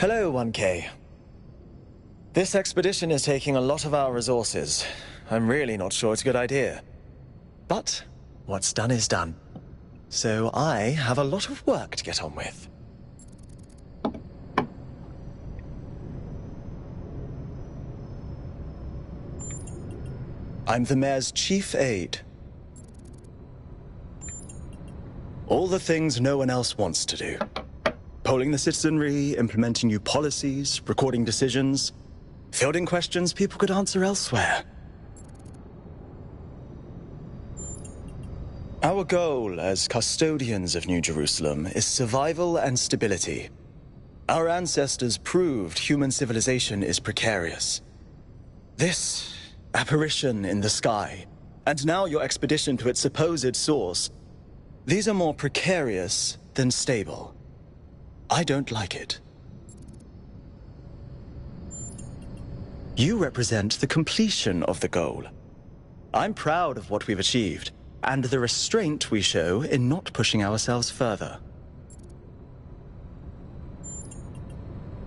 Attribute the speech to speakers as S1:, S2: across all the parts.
S1: Hello, 1K. This expedition is taking a lot of our resources. I'm really not sure it's a good idea. But what's done is done. So I have a lot of work to get on with. I'm the mayor's chief aide. All the things no one else wants to do. Polling the citizenry, implementing new policies, recording decisions, fielding questions people could answer elsewhere. Our goal as custodians of New Jerusalem is survival and stability. Our ancestors proved human civilization is precarious. This apparition in the sky, and now your expedition to its supposed source, these are more precarious than stable. I don't like it. You represent the completion of the goal. I'm proud of what we've achieved, and the restraint we show in not pushing ourselves further.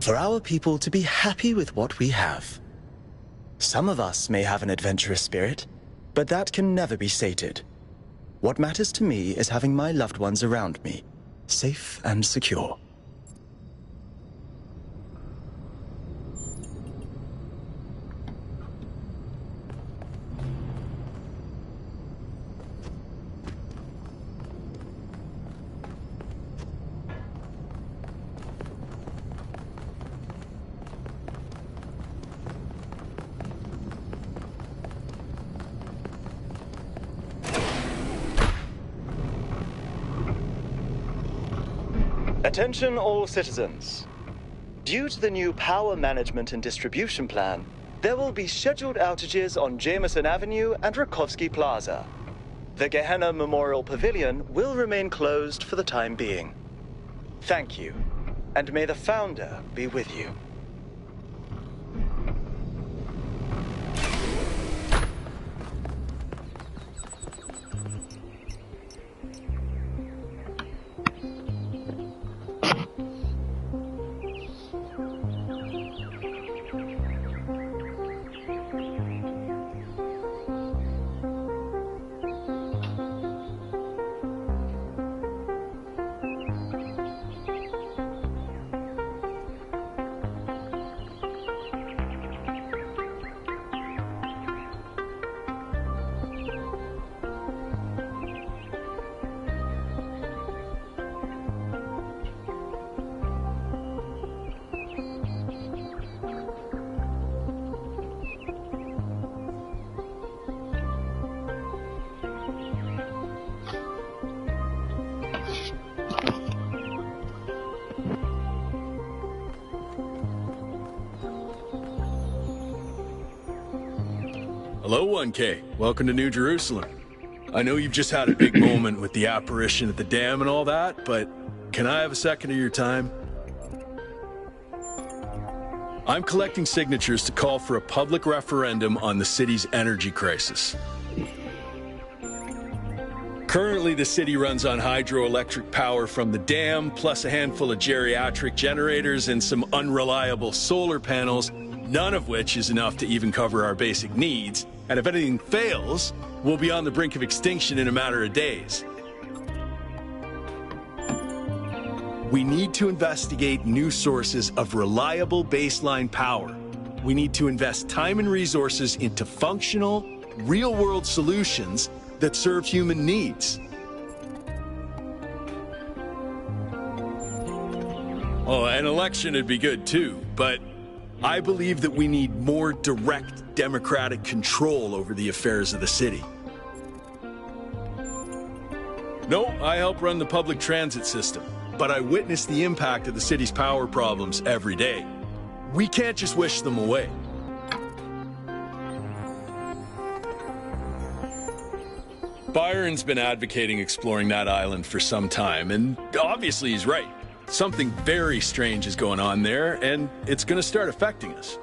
S1: For our people to be happy with what we have. Some of us may have an adventurous spirit, but that can never be sated. What matters to me is having my loved ones around me, safe and secure. Attention all citizens. Due to the new power management and distribution plan, there will be scheduled outages on Jameson Avenue and Rakovsky Plaza. The Gehenna Memorial Pavilion will remain closed for the time being. Thank you, and may the Founder be with you.
S2: Hello, 1K. Welcome to New Jerusalem. I know you've just had a big moment with the apparition at the dam and all that, but can I have a second of your time? I'm collecting signatures to call for a public referendum on the city's energy crisis. Currently, the city runs on hydroelectric power from the dam, plus a handful of geriatric generators and some unreliable solar panels, none of which is enough to even cover our basic needs. And if anything fails, we'll be on the brink of extinction in a matter of days. We need to investigate new sources of reliable baseline power. We need to invest time and resources into functional, real-world solutions that serve human needs. Oh, an election would be good too, but I believe that we need more direct democratic control over the affairs of the city. No, I help run the public transit system, but I witness the impact of the city's power problems every day. We can't just wish them away. Byron's been advocating exploring that island for some time, and obviously he's right. Something very strange is going on there, and it's going to start affecting us.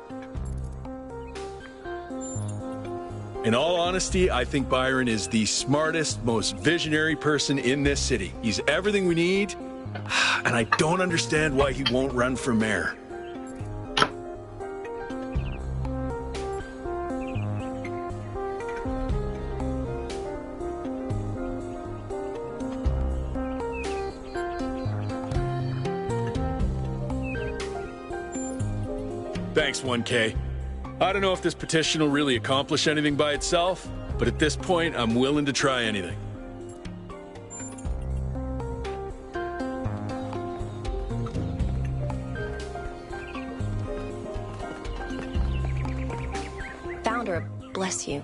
S2: In all honesty, I think Byron is the smartest, most visionary person in this city. He's everything we need, and I don't understand why he won't run for mayor. Thanks, 1K. I don't know if this petition will really accomplish anything by itself, but at this point, I'm willing to try anything.
S3: Founder, bless you.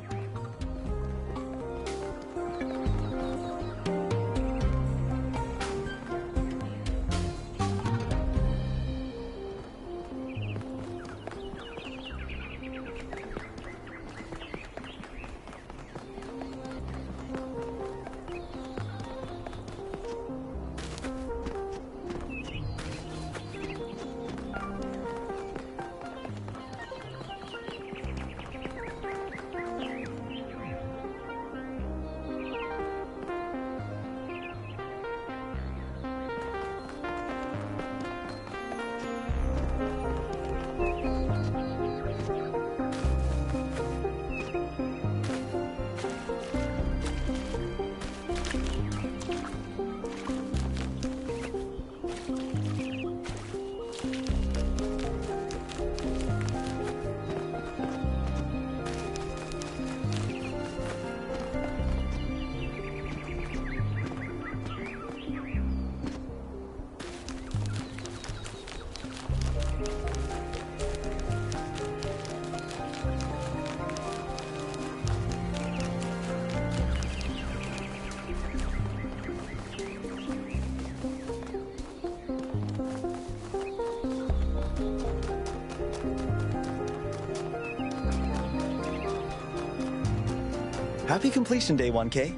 S1: Happy completion day, 1K.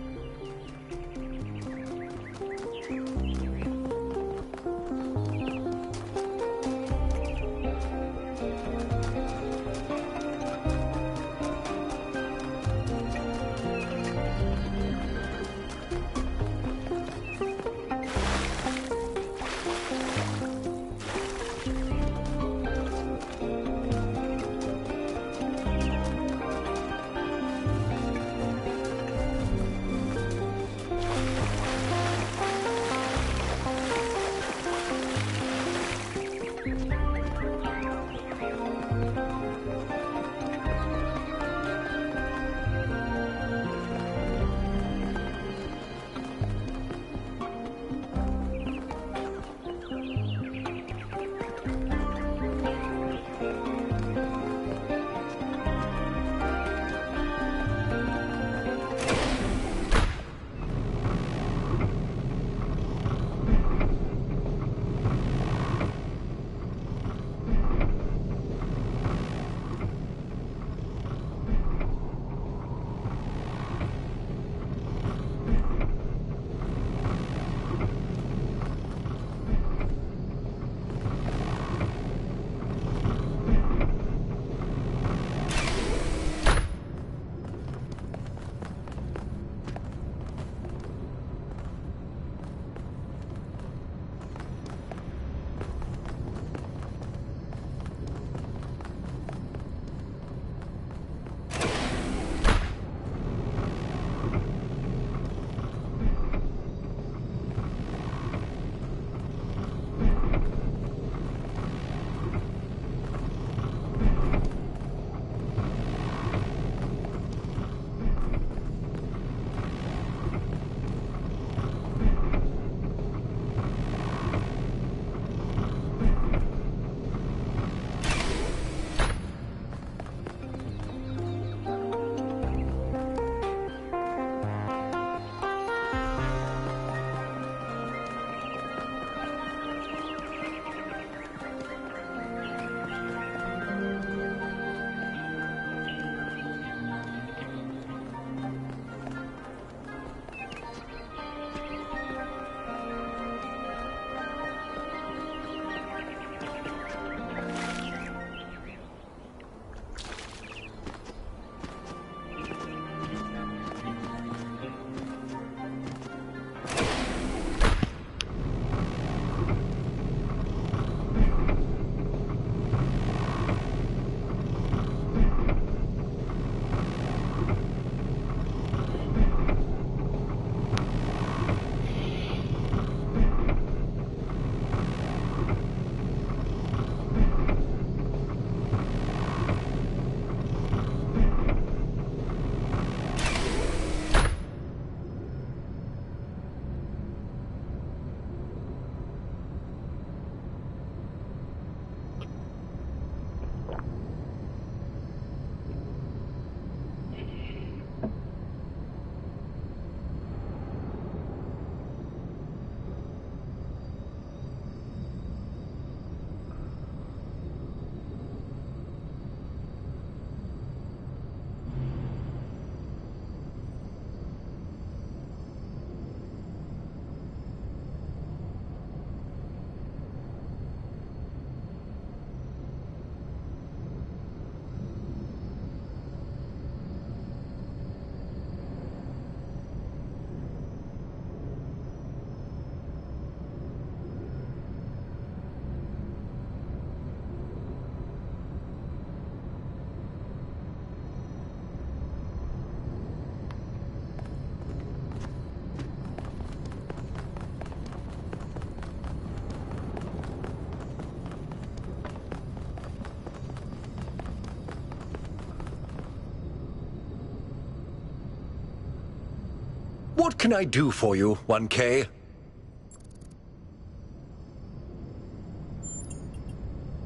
S4: What can I do for you, 1K?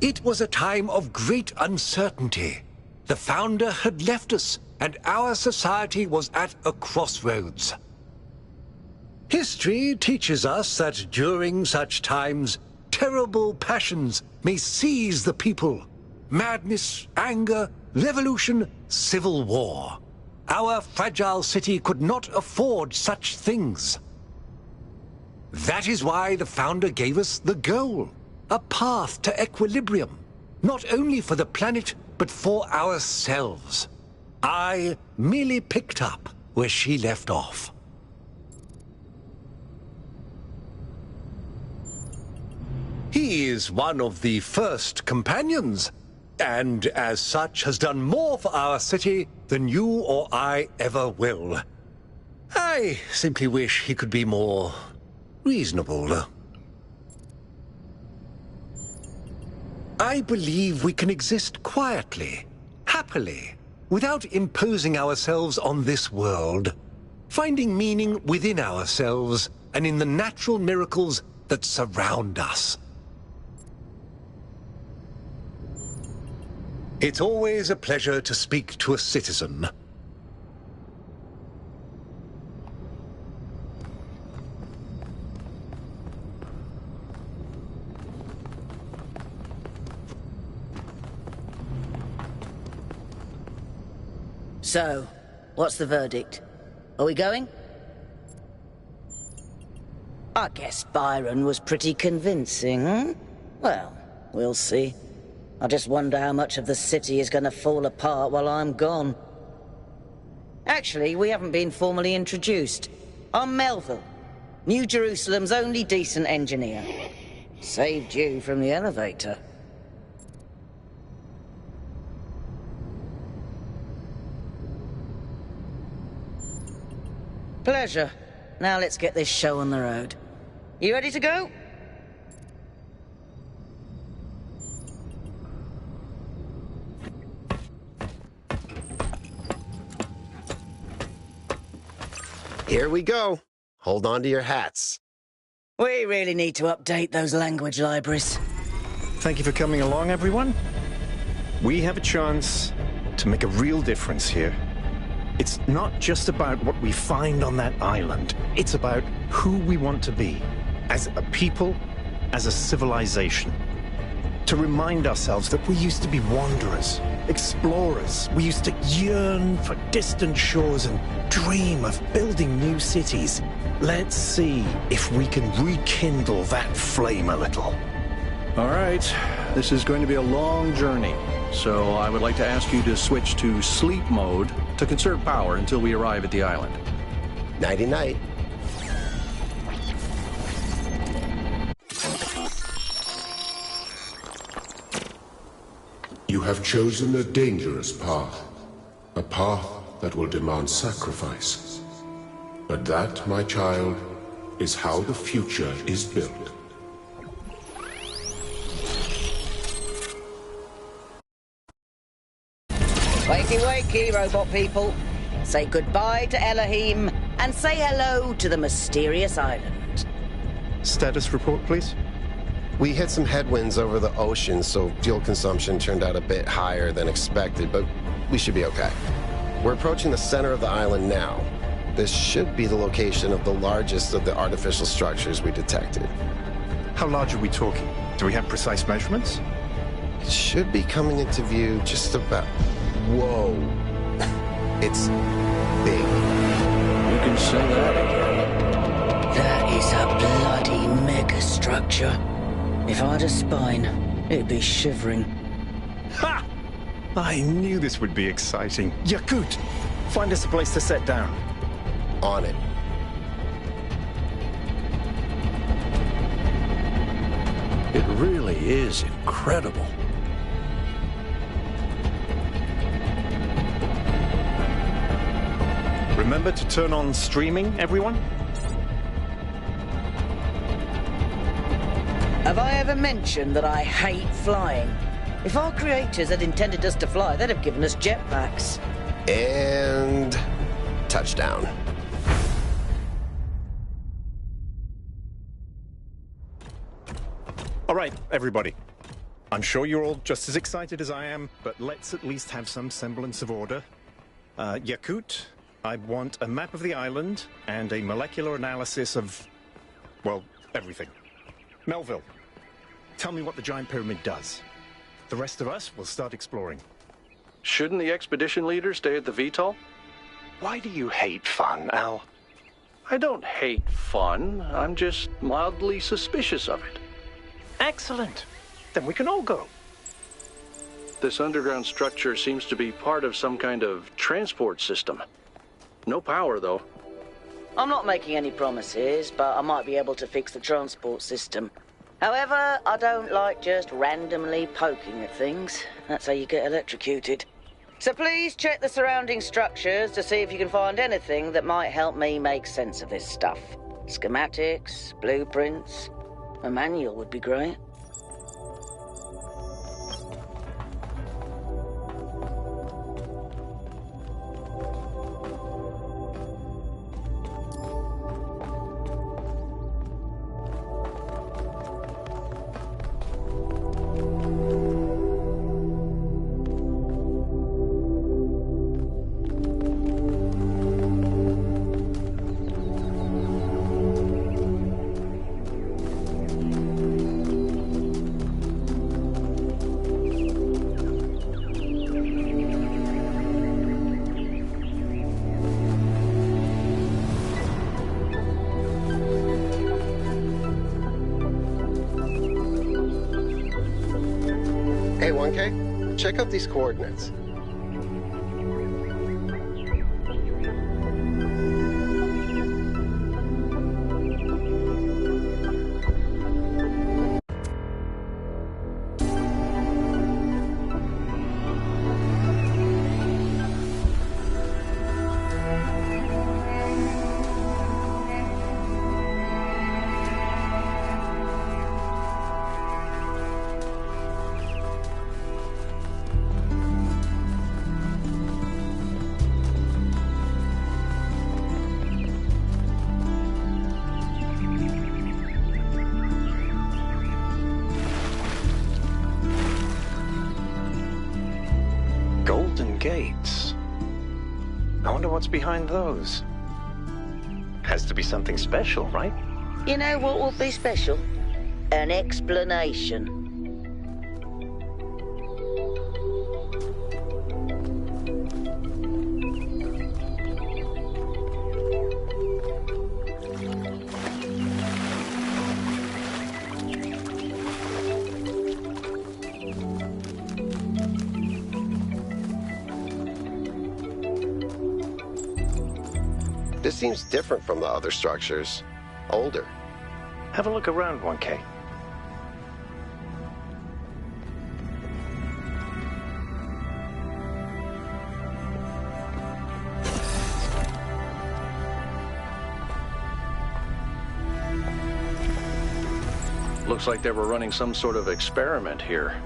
S4: It was a time of great uncertainty. The Founder had left us, and our society was at a crossroads. History teaches us that during such times, terrible passions may seize the people. Madness, anger, revolution, civil war. Our fragile city could not afford such things. That is why the Founder gave us the goal, a path to equilibrium, not only for the planet, but for ourselves. I merely picked up where she left off. He is one of the first companions, and as such has done more for our city than you or I ever will. I simply wish he could be more reasonable. I believe we can exist quietly, happily, without imposing ourselves on this world, finding meaning within ourselves and in the natural miracles that surround us. It's always a pleasure to speak to a citizen.
S5: So, what's the verdict? Are we going? I guess Byron was pretty convincing, hmm? Well, we'll see. I just wonder how much of the city is going to fall apart while I'm gone. Actually, we haven't been formally introduced. I'm Melville, New Jerusalem's only decent engineer. Saved you from the elevator. Pleasure. Now let's get this show on the road. You ready to go?
S6: Here we go. Hold on to your hats.
S5: We really need to update those language libraries.
S7: Thank you for coming along, everyone. We have a chance to make a real difference here. It's not just about what we find on that island. It's about who we want to be, as a people, as a civilization. To remind ourselves that we used to be wanderers, explorers. We used to yearn for distant shores and dream of building new cities. Let's see if we can rekindle that flame a little.
S8: All right, this is going to be a long journey, so I would like to ask you to switch to sleep mode to conserve power until we arrive at the island.
S6: Nighty-night.
S9: You have chosen a dangerous path, a path that will demand sacrifice. But that, my child, is how the future is built.
S5: Wakey wakey, robot people. Say goodbye to Elohim and say hello to the mysterious island.
S7: Status report, please.
S6: We hit some headwinds over the ocean, so fuel consumption turned out a bit higher than expected, but we should be okay. We're approaching the center of the island now. This should be the location of the largest of the artificial structures we detected.
S7: How large are we talking? Do we have precise measurements?
S6: It should be coming into view just about... Whoa. It's big.
S8: You can say that again.
S5: That is a bloody megastructure. If I had a spine, it'd be shivering.
S7: Ha! I knew this would be exciting. Yakut, find us a place to set down.
S6: On it.
S8: It really is incredible.
S7: Remember to turn on streaming, everyone?
S5: Have I ever mentioned that I hate flying? If our creators had intended us to fly, they'd have given us jetpacks.
S6: And... touchdown.
S7: All right, everybody. I'm sure you're all just as excited as I am, but let's at least have some semblance of order. Yakut, I want a map of the island and a molecular analysis of, well, everything. Melville, tell me what the giant pyramid does. The rest of us will start exploring.
S8: Shouldn't the expedition leader stay at the VTOL?
S4: Why do you hate fun, Al?
S8: I don't hate fun. I'm just mildly suspicious of it.
S4: Excellent. Then we can all go.
S8: This underground structure seems to be part of some kind of transport system. No power, though.
S5: I'm not making any promises, but I might be able to fix the transport system. However, I don't like just randomly poking at things. That's how you get electrocuted. So please check the surrounding structures to see if you can find anything that might help me make sense of this stuff. Schematics, blueprints, a manual would be great.
S6: Hey, 1K, check out these coordinates.
S7: Golden gates. I wonder what's behind those. Has to be something special, right?
S5: You know what will be special? An explanation.
S6: This seems different from the other structures. Older.
S7: Have a look around, 1K.
S8: Looks like they were running some sort of experiment here.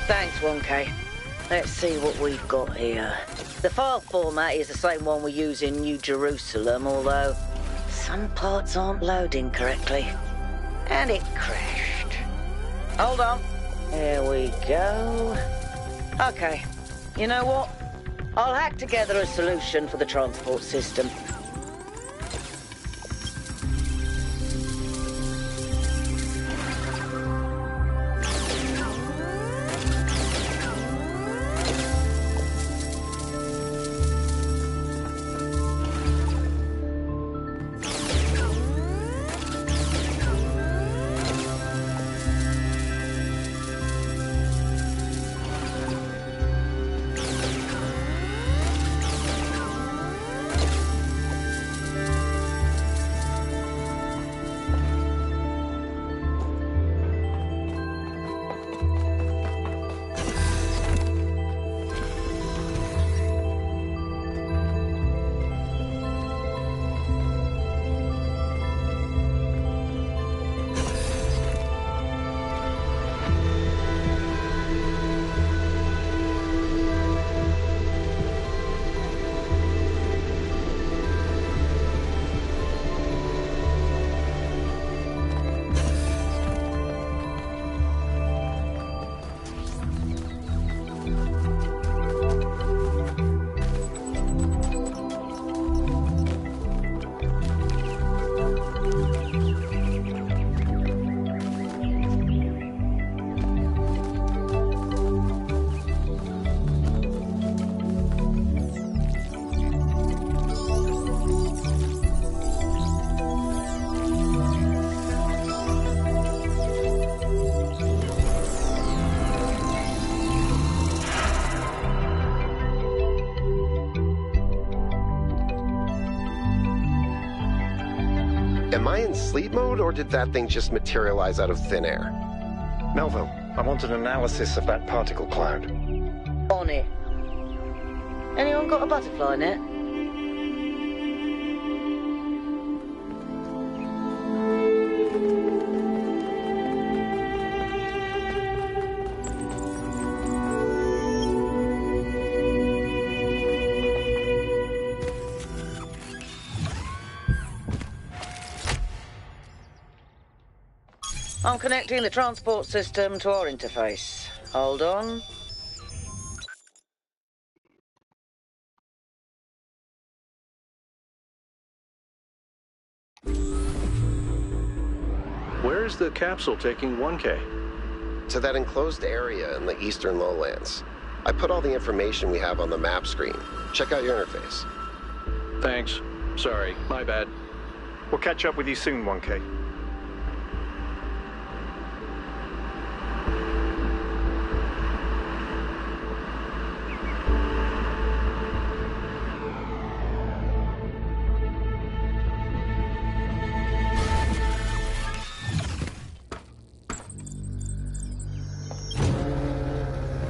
S5: Thanks, 1K. Let's see what we've got here. The file format is the same one we use in New Jerusalem, although some parts aren't loading correctly. And it crashed. Hold on. Here we go. Okay. You know what? I'll hack together a solution for the transport system.
S6: Am I in sleep mode, or did that thing just materialize out of thin air?
S7: Melville, I want an analysis of that particle cloud.
S5: On it. Anyone got a butterfly net? I'm connecting the transport system to our interface. Hold on.
S8: Where is the capsule taking 1K?
S6: To that enclosed area in the eastern lowlands. I put all the information we have on the map screen. Check out your interface.
S8: Thanks. Sorry, my bad.
S7: We'll catch up with you soon, 1K.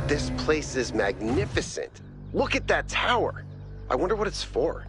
S6: This place is magnificent. Look at that tower. I wonder what it's for.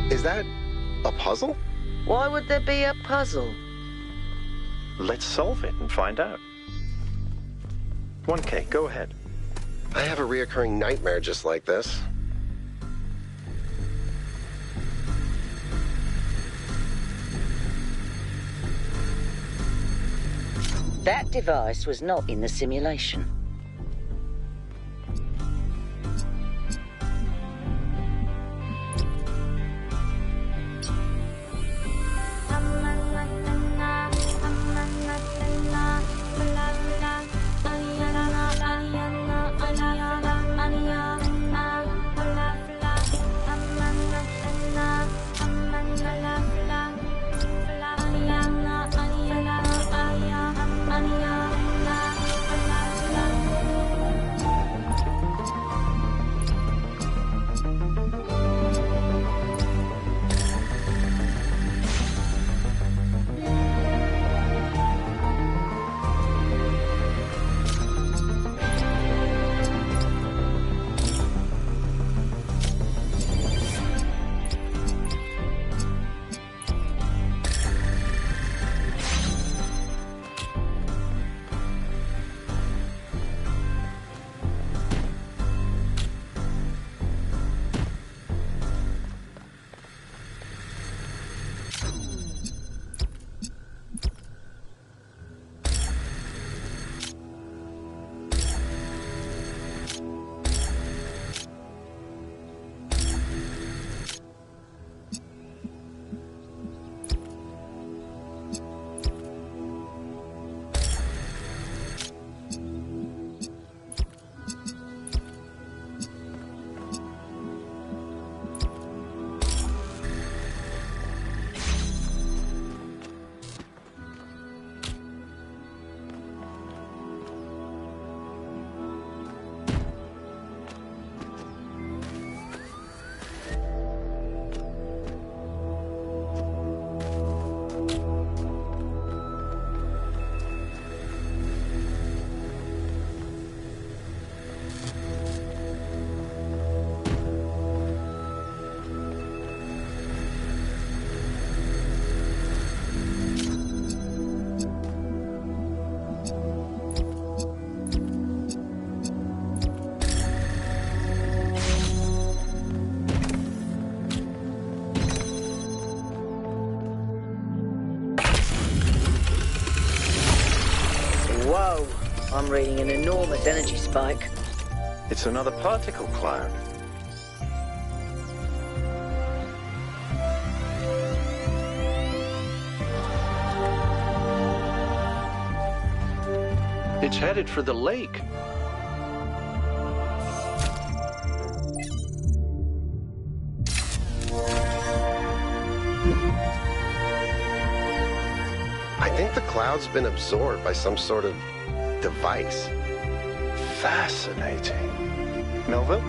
S6: Is that a puzzle?
S5: Why would there be a puzzle?
S7: Let's solve it and find out. 1K, go ahead.
S6: I have a reoccurring nightmare just like this.
S5: That device was not in the simulation. Whoa, I'm reading an enormous energy spike.
S7: It's another particle cloud.
S8: It's headed for the lake.
S6: I think the cloud's been absorbed by some sort of device.
S7: Fascinating. Melville?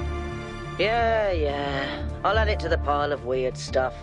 S5: Yeah. I'll add it to the pile of weird stuff.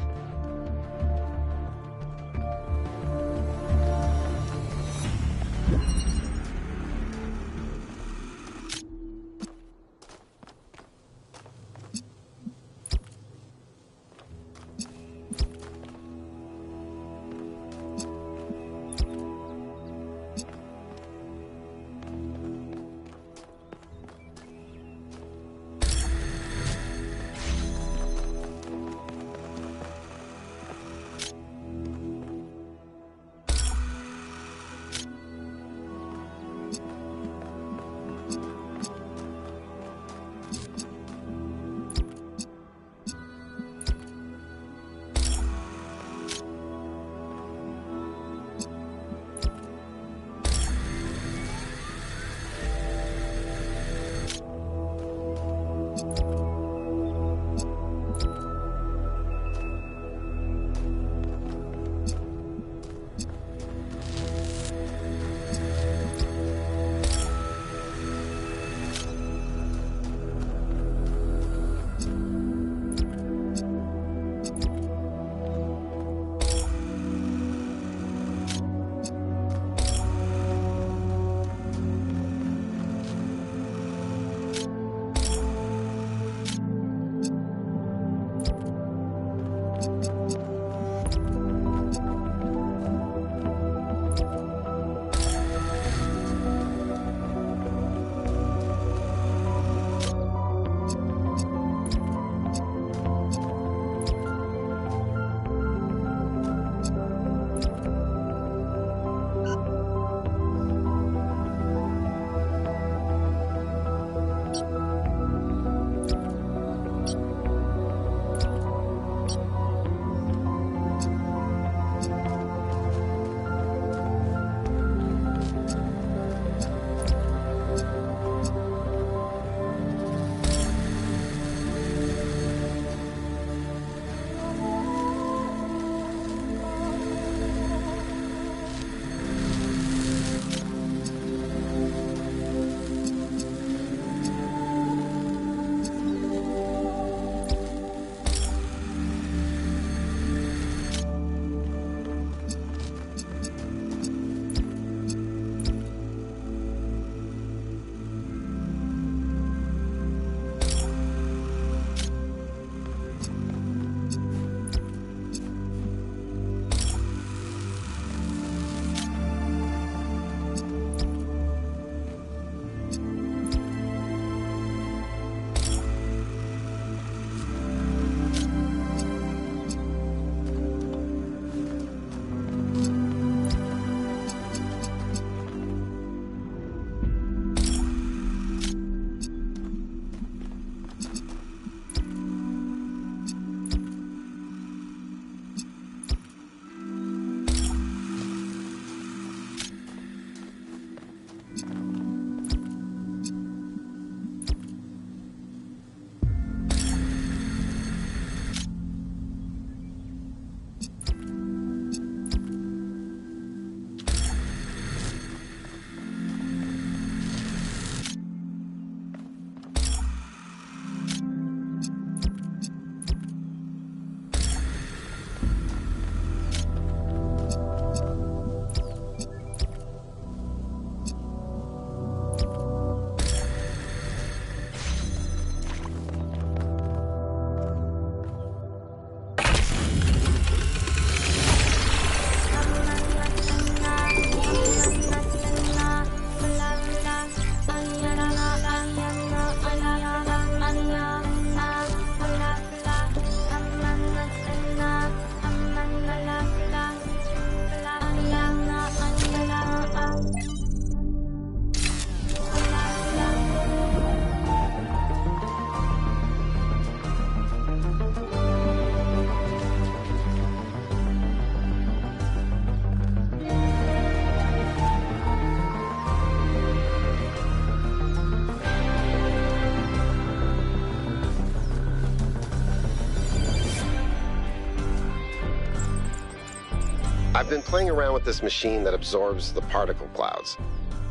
S6: I've been playing around with this machine that absorbs the particle clouds.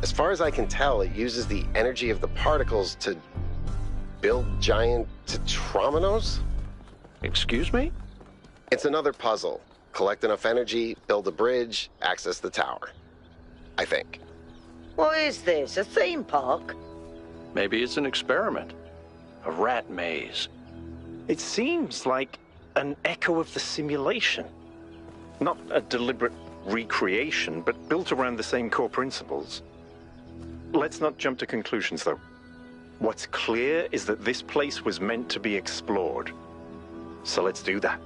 S6: As far as I can tell, it uses the energy of the particles to build giant tetrominos?
S8: Excuse me?
S6: It's another puzzle. Collect enough energy, build a bridge, access the tower. I think.
S5: What is this, a theme park?
S8: Maybe it's an experiment. A rat maze.
S7: It seems like an echo of the simulation. Not a deliberate recreation, but built around the same core principles. Let's not jump to conclusions, though. What's clear is that this place was meant to be explored. So let's do that.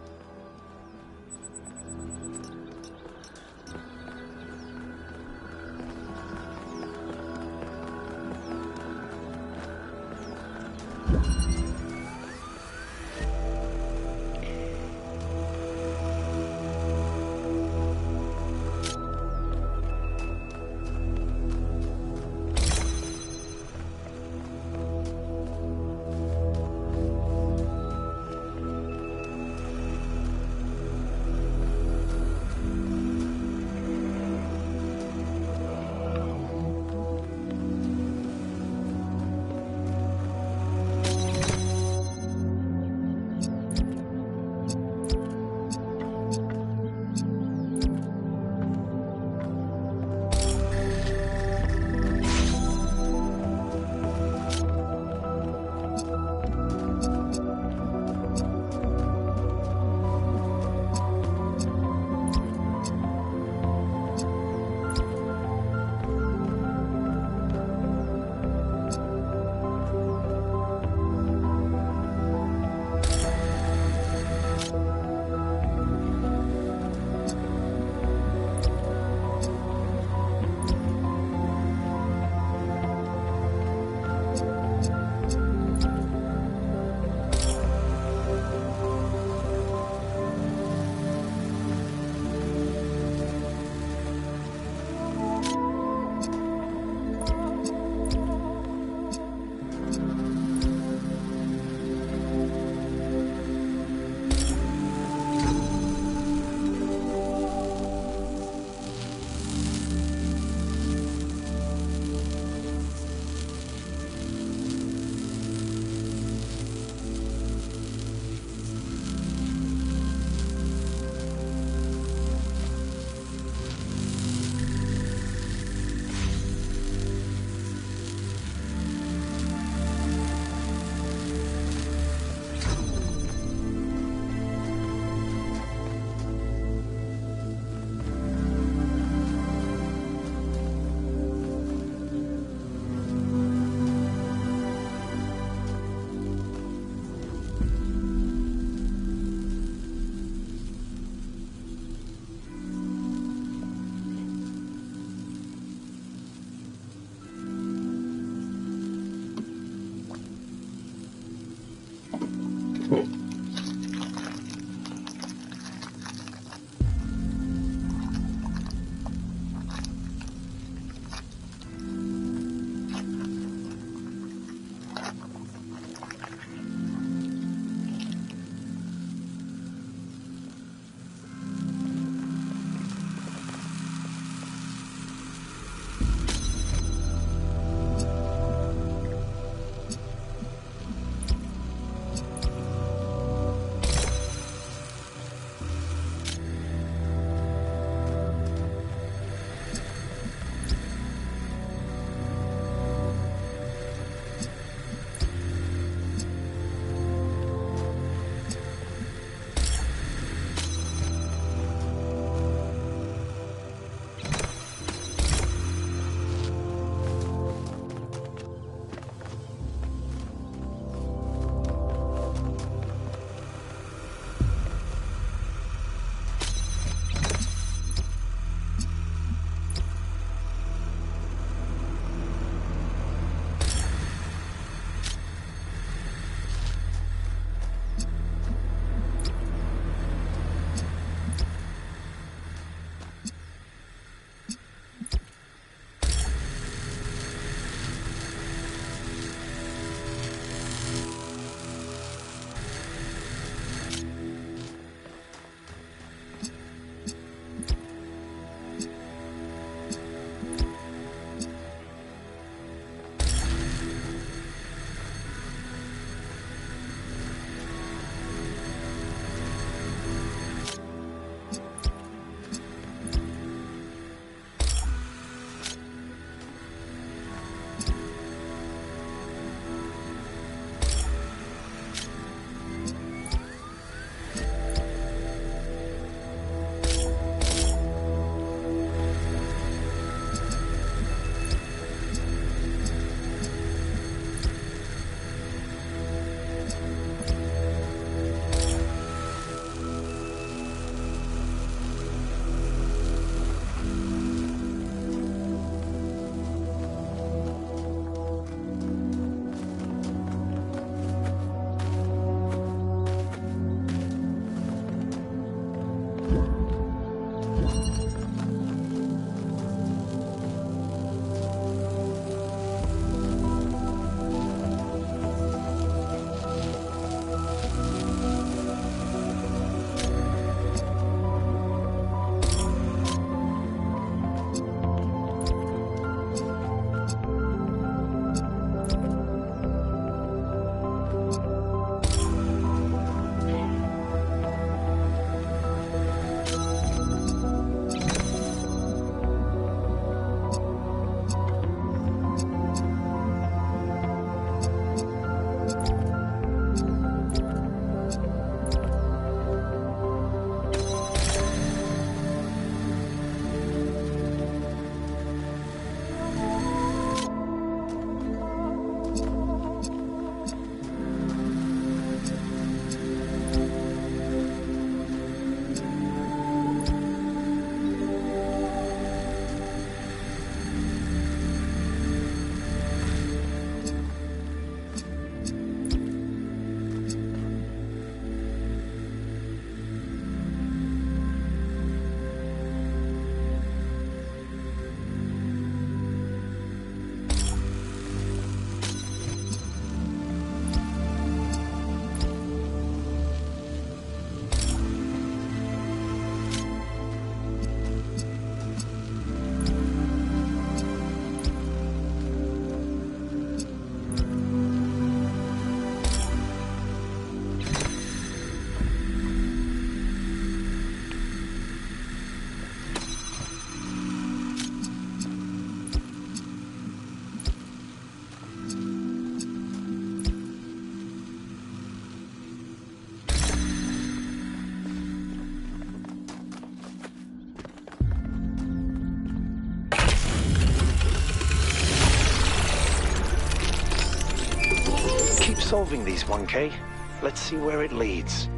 S7: solving these, 1K. Let's see where it leads.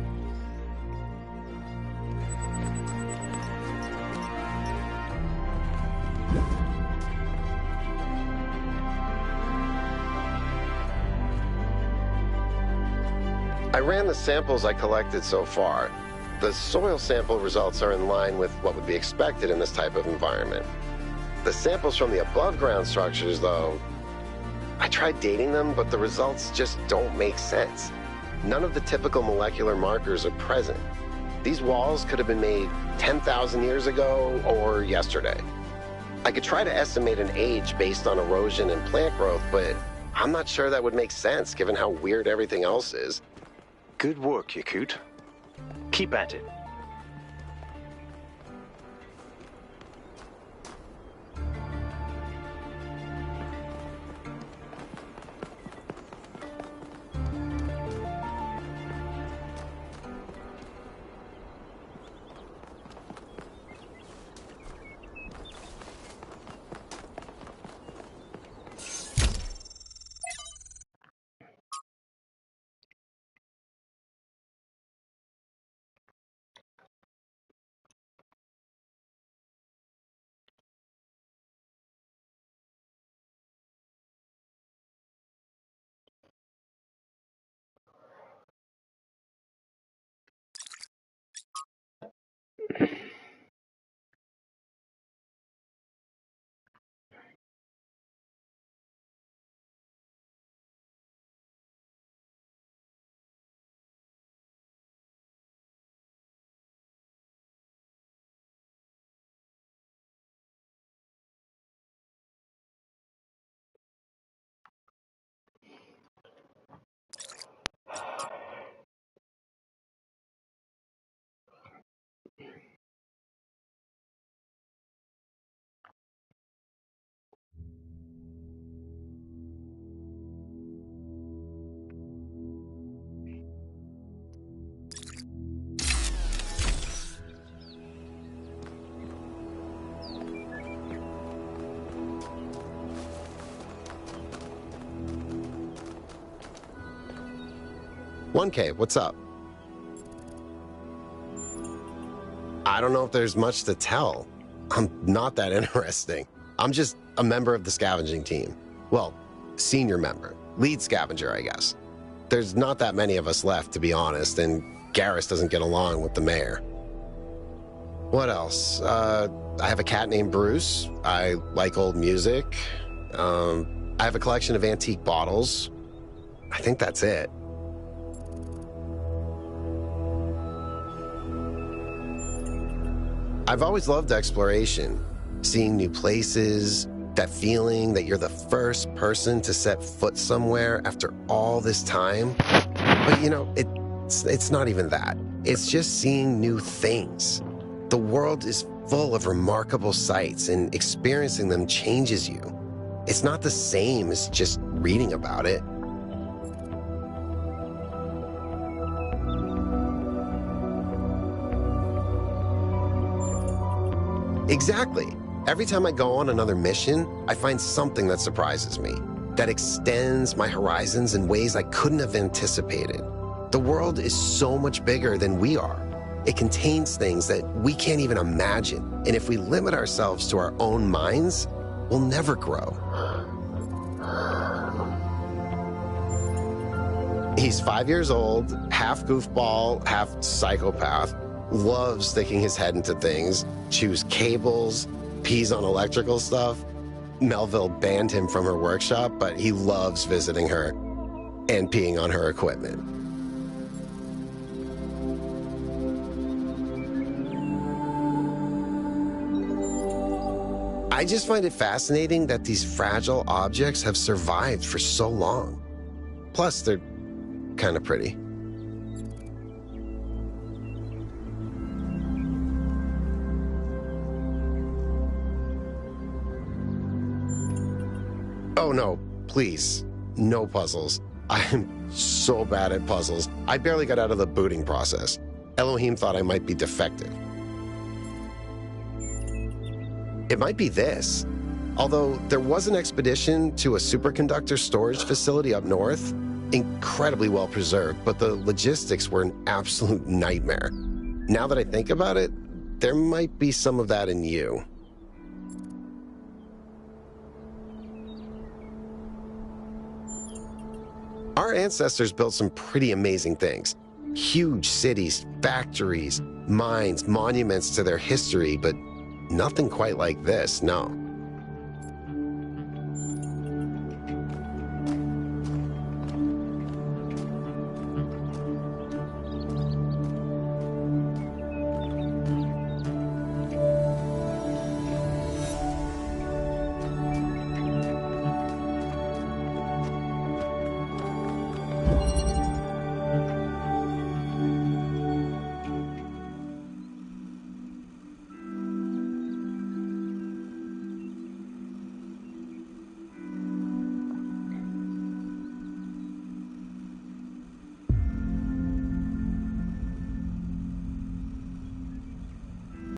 S6: I ran the samples I collected so far. The soil sample results are in line with what would be expected in this type of environment. The samples from the above-ground structures, though, I tried dating them, but the results just don't make sense. None of the typical molecular markers are present. These walls could have been made 10,000 years ago or yesterday. I could try to estimate an age based on erosion and plant growth, but I'm not sure that would make sense given how weird everything else is.
S7: Good work, Yakut. Keep at it.
S6: "1K, what's up?" I don't know if there's much to tell. I'm not that interesting. I'm just a member of the scavenging team. Well, senior member. Lead scavenger, I guess. There's not that many of us left, to be honest, and Garrus doesn't get along with the mayor. What else? I have a cat named Bruce. I like old music. I have a collection of antique bottles. I think that's it. I've always loved exploration, seeing new places, that feeling that you're the first person to set foot somewhere after all this time. But you know, it's not even that. It's just seeing new things. The world is full of remarkable sights, and experiencing them changes you. It's not the same as just reading about it. Exactly. Every time I go on another mission, I find something that surprises me, that extends my horizons in ways I couldn't have anticipated. The world is so much bigger than we are. It contains things that we can't even imagine, and if we limit ourselves to our own minds, we'll never grow. He's 5 years old, half goofball, half psychopath, loves sticking his head into things, chews cables, pees on electrical stuff. Melville banned him from her workshop, but he loves visiting her and peeing on her equipment. I just find it fascinating that these fragile objects have survived for so long. Plus, they're kind of pretty. Oh no, please, no puzzles. I'm so bad at puzzles. I barely got out of the booting process. Elohim thought I might be defective. It might be this. Although there was an expedition to a superconductor storage facility up north, incredibly well preserved, but the logistics were an absolute nightmare. Now that I think about it, there might be some of that in you. Our ancestors built some pretty amazing things. Huge cities, factories, mines, monuments to their history, but nothing quite like this, no.